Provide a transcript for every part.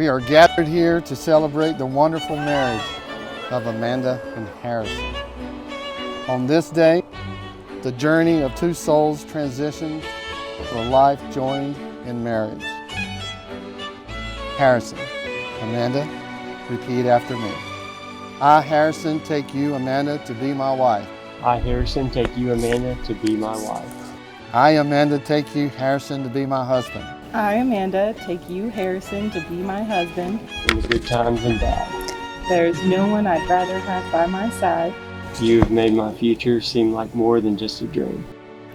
We are gathered here to celebrate the wonderful marriage of Amanda and Harrison. On this day, the journey of two souls transitions to a life joined in marriage. Harrison, Amanda, repeat after me. I, Harrison, take you, Amanda, to be my wife. I, Harrison, take you, Amanda, to be my wife. I, Amanda, take you, Harrison, to be my husband. I, Amanda, take you, Harrison, to be my husband. In the good times and bad. There is no one I'd rather have by my side. You have made my future seem like more than just a dream.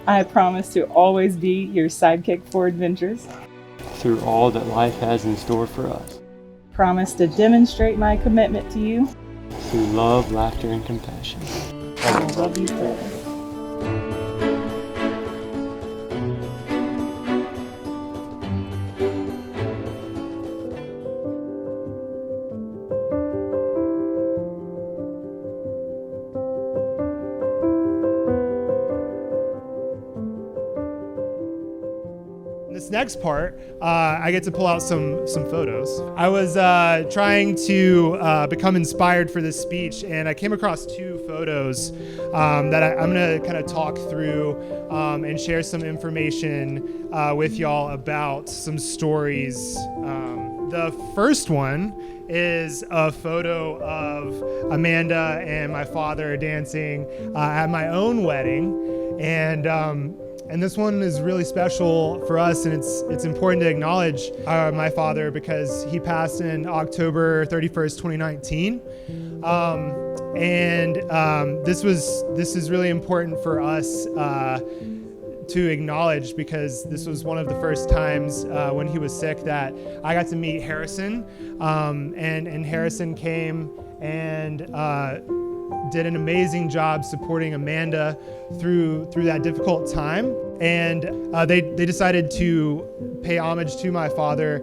I promise to always be your sidekick for adventures. Through all that life has in store for us. Promise to demonstrate my commitment to you. Through love, laughter, and compassion. I will love you forever. This next part, I get to pull out some photos. I was trying to become inspired for this speech, and I came across two photos that I'm going to kind of talk through and share some information with y'all about some stories. The first one is a photo of Amanda and my father dancing at my own wedding, and this one is really special for us, and it's important to acknowledge my father because he passed in October 31st, 2019. This is really important for us to acknowledge because this was one of the first times when he was sick that I got to meet Harrison. And Harrison came and did an amazing job supporting Amanda through that difficult time. And they decided to pay homage to my father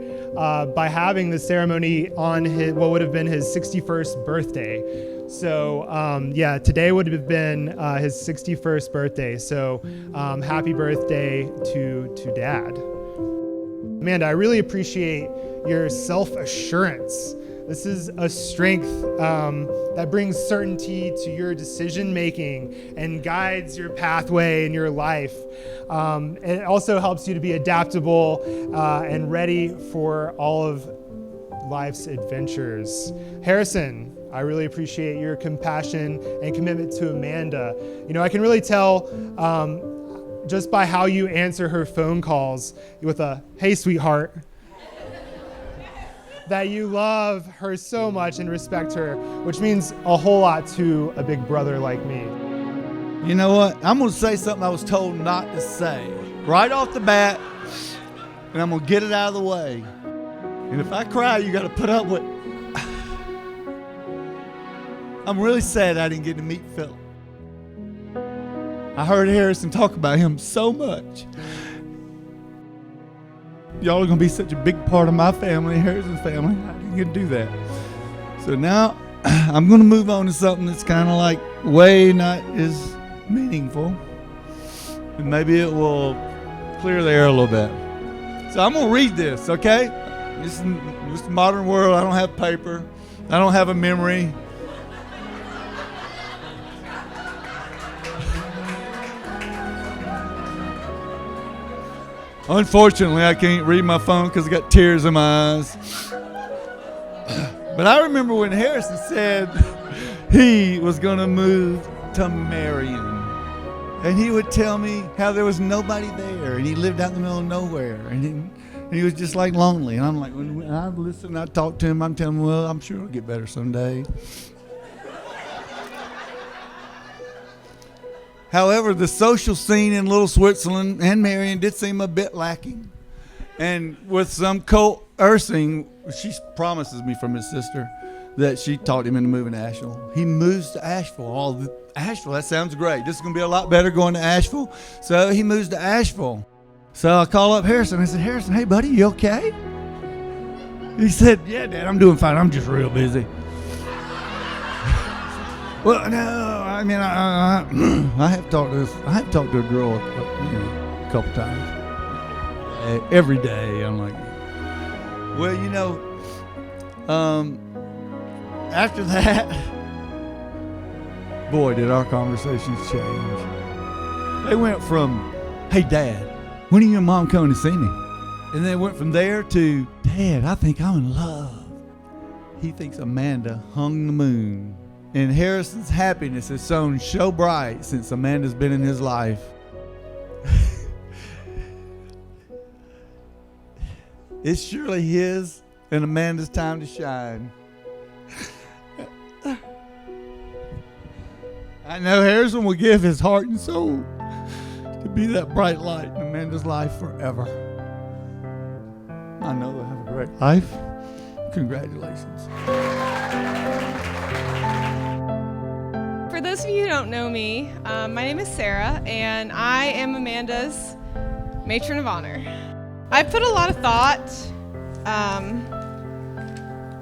by having the ceremony on what would have been his 61st birthday. So today would have been his 61st birthday. So happy birthday to Dad. Amanda, I really appreciate your self-assurance. This is a strength that brings certainty to your decision making and guides your pathway in your life. And it also helps you to be adaptable and ready for all of life's adventures. Harrison, I really appreciate your compassion and commitment to Amanda. You know, I can really tell just by how you answer her phone calls with a, "Hey, sweetheart," that you love her so much and respect her, which means a whole lot to a big brother like me. You know what? I'm going to say something I was told not to say right off the bat, and I'm going to get it out of the way. And if I cry, you got to put up with. I'm really sad I didn't get to meet Philip. I heard Harrison talk about him so much. Y'all are going to be such a big part of my family, Harrison's family. I didn't get to do that. So now I'm going to move on to something that's kind of like way not as meaningful. And maybe it will clear the air a little bit. So I'm going to read this, okay? This is the modern world. I don't have paper. I don't have a memory. Unfortunately, I can't read my phone because I got tears in my eyes. But I remember when Harrison said he was going to move to Marion. And he would tell me how there was nobody there. And he lived out in the middle of nowhere. And he was just like lonely. And I'm like, when I listen, I talk to him, I'm telling him, well, I'm sure it'll get better someday. However, the social scene in Little Switzerland and Marion did seem a bit lacking. And with some coercing, she promises me from his sister that she talked him into moving to Asheville. He moves to Asheville. Asheville, that sounds great. This is going to be a lot better going to Asheville. So he moves to Asheville. So I call up Harrison. I said, Harrison, hey, buddy, you okay? He said, yeah, Dad, I'm doing fine. I'm just real busy. Well, no, I mean, I have talked to a girl, a couple times. Every day, I'm like, well, After that, boy, did our conversations change. They went from, hey, Dad, when are you and Mom coming to see me? And then it went from there to, Dad, I think I'm in love. He thinks Amanda hung the moon. And Harrison's happiness has shone so bright since Amanda's been in his life. It's surely his and Amanda's time to shine. I know Harrison will give his heart and soul to be that bright light in Amanda's life forever. I know they'll have a great life. Congratulations. For those of you who don't know me, my name is Sarah, and I am Amanda's matron of honor. I put a lot of thought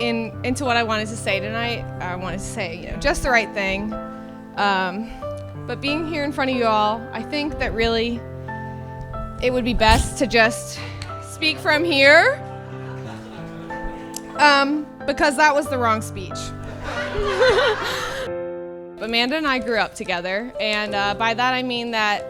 into what I wanted to say tonight. I wanted to say, just the right thing. But being here in front of you all, I think that really it would be best to just speak from here, because that was the wrong speech. Amanda and I grew up together, and by that I mean that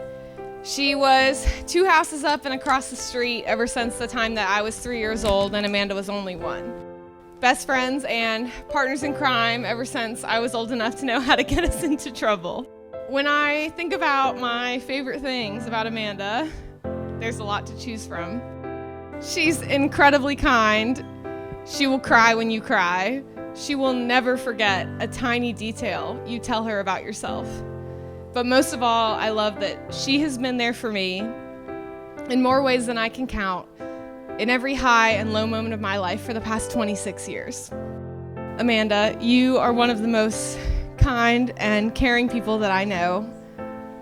she was 2 houses up and across the street ever since the time that I was 3 years old and Amanda was only 1. Best friends and partners in crime ever since I was old enough to know how to get us into trouble. When I think about my favorite things about Amanda, there's a lot to choose from. She's incredibly kind. She will cry when you cry. She will never forget a tiny detail you tell her about yourself. But most of all, I love that she has been there for me in more ways than I can count in every high and low moment of my life for the past 26 years. Amanda, you are one of the most kind and caring people that I know.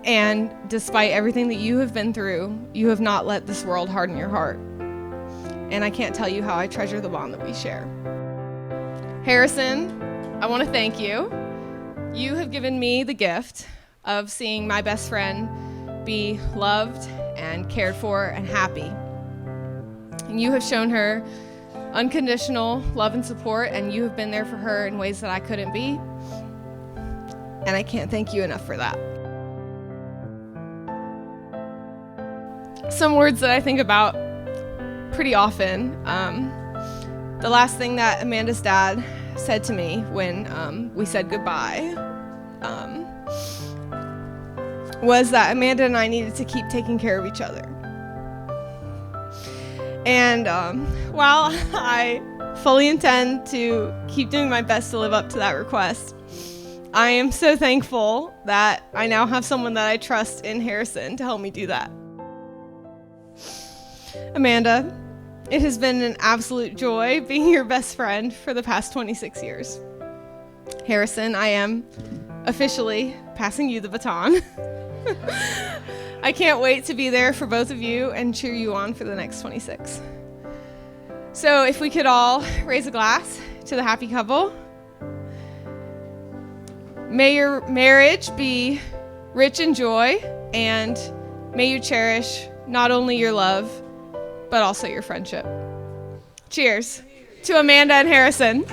And despite everything that you have been through, you have not let this world harden your heart. And I can't tell you how I treasure the bond that we share. Harrison, I want to thank you. You have given me the gift of seeing my best friend be loved and cared for and happy. And you have shown her unconditional love and support, and you have been there for her in ways that I couldn't be. And I can't thank you enough for that. Some words that I think about pretty often. The last thing that Amanda's dad said to me when we said goodbye was that Amanda and I needed to keep taking care of each other. And while I fully intend to keep doing my best to live up to that request, I am so thankful that I now have someone that I trust in Harrison to help me do that. Amanda, it has been an absolute joy being your best friend for the past 26 years. Harrison, I am officially passing you the baton. I can't wait to be there for both of you and cheer you on for the next 26. So if we could all raise a glass to the happy couple. May your marriage be rich in joy, and may you cherish not only your love, but also your friendship. Cheers to Amanda and Harrison.